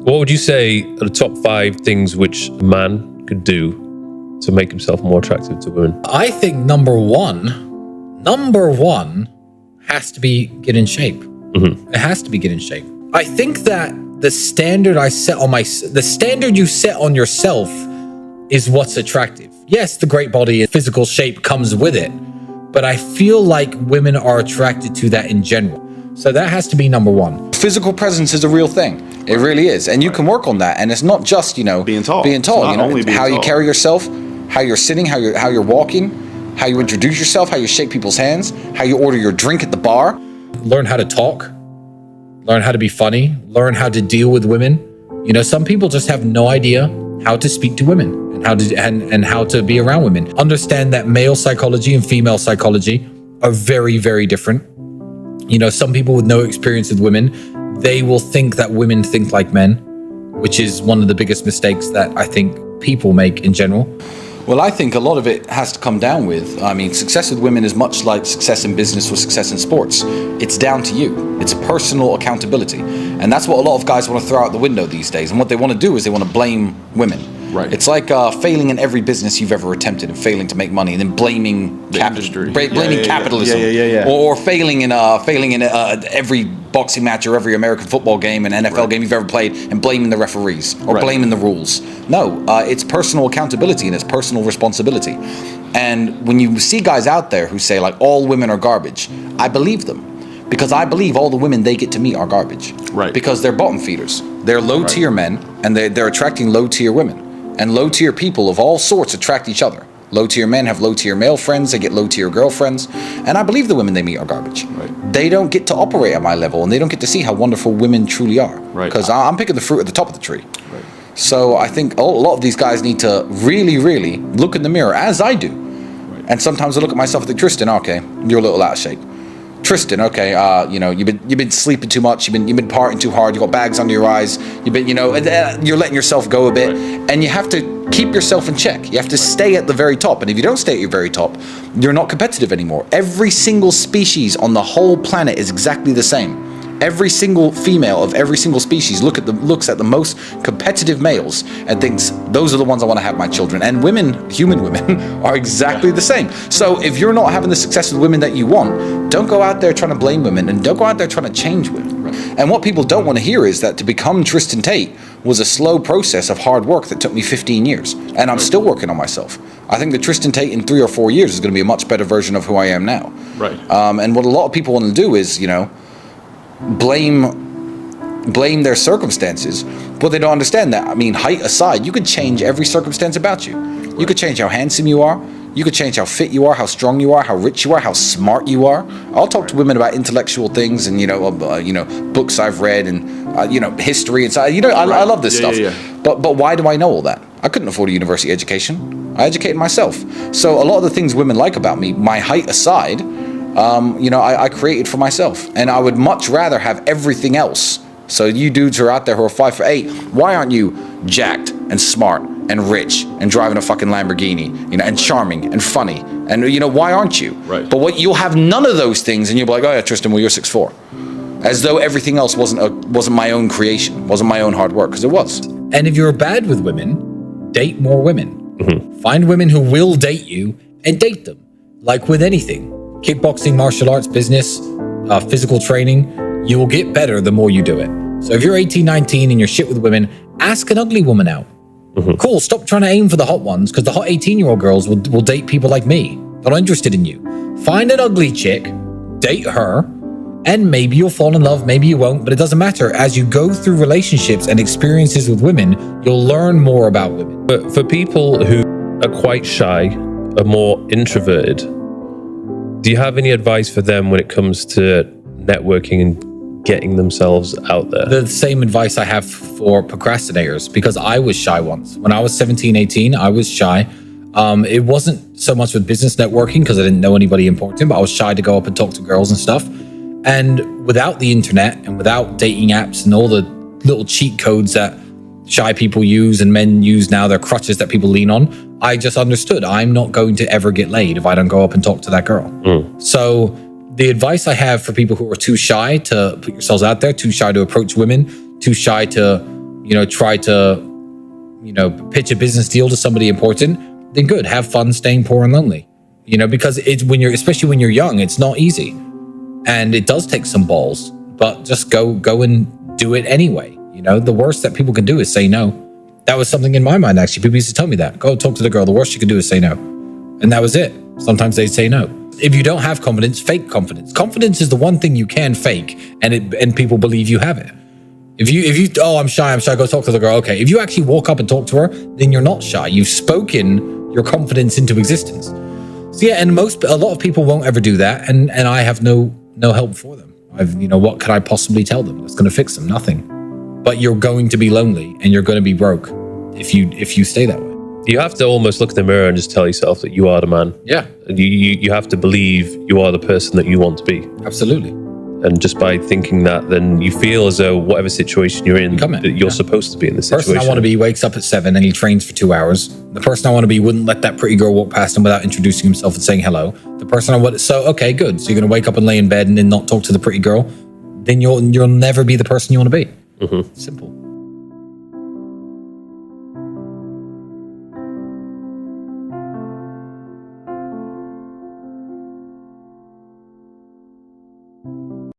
What would you say are the top 5 things which a man could do to make himself more attractive to women? I think number one has to be get in shape. It has to be get in shape. I think that the standard the standard you set on yourself is what's attractive. Yes, the great body and physical shape comes with it, but I feel like women are attracted to that in general. So that has to be number one. Physical presence is a real thing. It really is. And you can work on that. And it's not just, being tall. How you carry yourself, how you're sitting, how you're walking, how you introduce yourself, how you shake people's hands, how you order your drink at the bar. Learn how to talk, learn how to be funny, learn how to deal with women. Some people just have no idea how to speak to women and how to be around women. Understand that male psychology and female psychology are very, very different. Some people with no experience with women, they will think that women think like men, which is one of the biggest mistakes that I think people make in general. Well, I think a lot of it has to come down with, success with women is much like success in business or success in sports. It's down to you. It's personal accountability. And that's what a lot of guys want to throw out the window these days. And what they want to do is they want to blame women. Right. It's like failing in every business you've ever attempted and failing to make money, and then blaming industry. Blaming capitalism, or failing in every boxing match or every American football game and NFL game you've ever played, and blaming the referees or blaming the rules. No, it's personal accountability and it's personal responsibility. And when you see guys out there who say like all women are garbage, I believe them. Because I believe all the women they get to meet are garbage. Right. Because they're bottom feeders. They're low-tier men, and they're attracting low-tier women. And low-tier people of all sorts attract each other. Low-tier men have low-tier male friends. They get low-tier girlfriends. And I believe the women they meet are garbage. Right. They don't get to operate at my level, and they don't get to see how wonderful women truly are. Right. Because I'm picking the fruit at the top of the tree. Right. So I think a lot of these guys need to really, really look in the mirror, as I do. Right. And sometimes I look at myself and think, Tristan, okay, you're a little out of shape. Tristan, okay, you've been sleeping too much, you've been partying too hard, you got bags under your eyes, you're letting yourself go a bit, and you have to keep yourself in check. You have to stay at the very top, and if you don't stay at your very top, you're not competitive anymore. Every single species on the whole planet is exactly the same. Every single female of every single species looks at the most competitive males and thinks, those are the ones I want to have my children. And women, human women, are exactly the same. So if you're not having the success with women that you want, don't go out there trying to blame women, and don't go out there trying to change women. Right. And what people don't want to hear is that to become Tristan Tate was a slow process of hard work that took me 15 years. And I'm still working on myself. I think that Tristan Tate in 3 or 4 years is going to be a much better version of who I am now. Right. And what a lot of people want to do is, blame their circumstances, but they don't understand that. Height aside, you could change every circumstance about you. You could change how handsome you are. You could change how fit you are, how strong you are, how rich you are, how smart you are. I'll talk to women about intellectual things and books I've read and history and so I love this stuff. But why do I know all that? I couldn't afford a university education. I educated myself. So a lot of the things women like about me, my height aside, I created for myself, and I would much rather have everything else. So you dudes who are out there who are 5'8", why aren't you jacked and smart and rich and driving a fucking Lamborghini, and charming and funny, and why aren't you? Right. But you'll have none of those things, and you'll be like, oh yeah, Tristan, well you're 6'4", as though everything else wasn't my own creation, wasn't my own hard work, because it was. And if you're bad with women, date more women. Mm-hmm. Find women who will date you and date them. Like with anything. Kickboxing, martial arts, business, physical training, you will get better the more you do it. So if you're 18, 19 and you're shit with women, ask an ugly woman out. Mm-hmm. Cool, stop trying to aim for the hot ones, because the hot 18-year-old girls will date people like me. They're not interested in you. Find an ugly chick, date her, and maybe you'll fall in love, maybe you won't, but it doesn't matter. As you go through relationships and experiences with women, you'll learn more about women. But for people who are quite shy, are more introverted, do you have any advice for them when it comes to networking and getting themselves out there? The same advice I have for procrastinators, because I was shy once. When I was 17, 18, I was shy. It wasn't so much with business networking because I didn't know anybody important, but I was shy to go up and talk to girls and stuff. And without the internet and without dating apps and all the little cheat codes that shy people use and men use now, they're crutches that people lean on, I just understood I'm not going to ever get laid if I don't go up and talk to that girl. So the advice I have for people who are too shy to put yourselves out there, too shy to approach women, too shy to try to, pitch a business deal to somebody important, then good. Have fun staying poor and lonely. Because especially when you're young, it's not easy, and it does take some balls. But just go and do it anyway. The worst that people can do is say no. That was something in my mind, actually. People used to tell me that. Go talk to the girl. The worst you can do is say no. And that was it. Sometimes they'd say no. If you don't have confidence, fake confidence. Confidence is the one thing you can fake, and people believe you have it. If you I'm shy, go talk to the girl. Okay. If you actually walk up and talk to her, then you're not shy. You've spoken your confidence into existence. So yeah, and a lot of people won't ever do that, and I have no help for them. What could I possibly tell them that's going to fix them? Nothing. But you're going to be lonely and you're going to be broke if you stay that way. You have to almost look in the mirror and just tell yourself that you are the man. Yeah. You have to believe you are the person that you want to be. Absolutely. And just by thinking that, then you feel as though whatever situation you're in, that you're supposed to be in this situation. The person I want to be wakes up at 7 and he trains for 2 hours. The person I want to be wouldn't let that pretty girl walk past him without introducing himself and saying hello. The person okay, good. So you're going to wake up and lay in bed and then not talk to the pretty girl. Then you'll never be the person you want to be. Mm-hmm. Simple.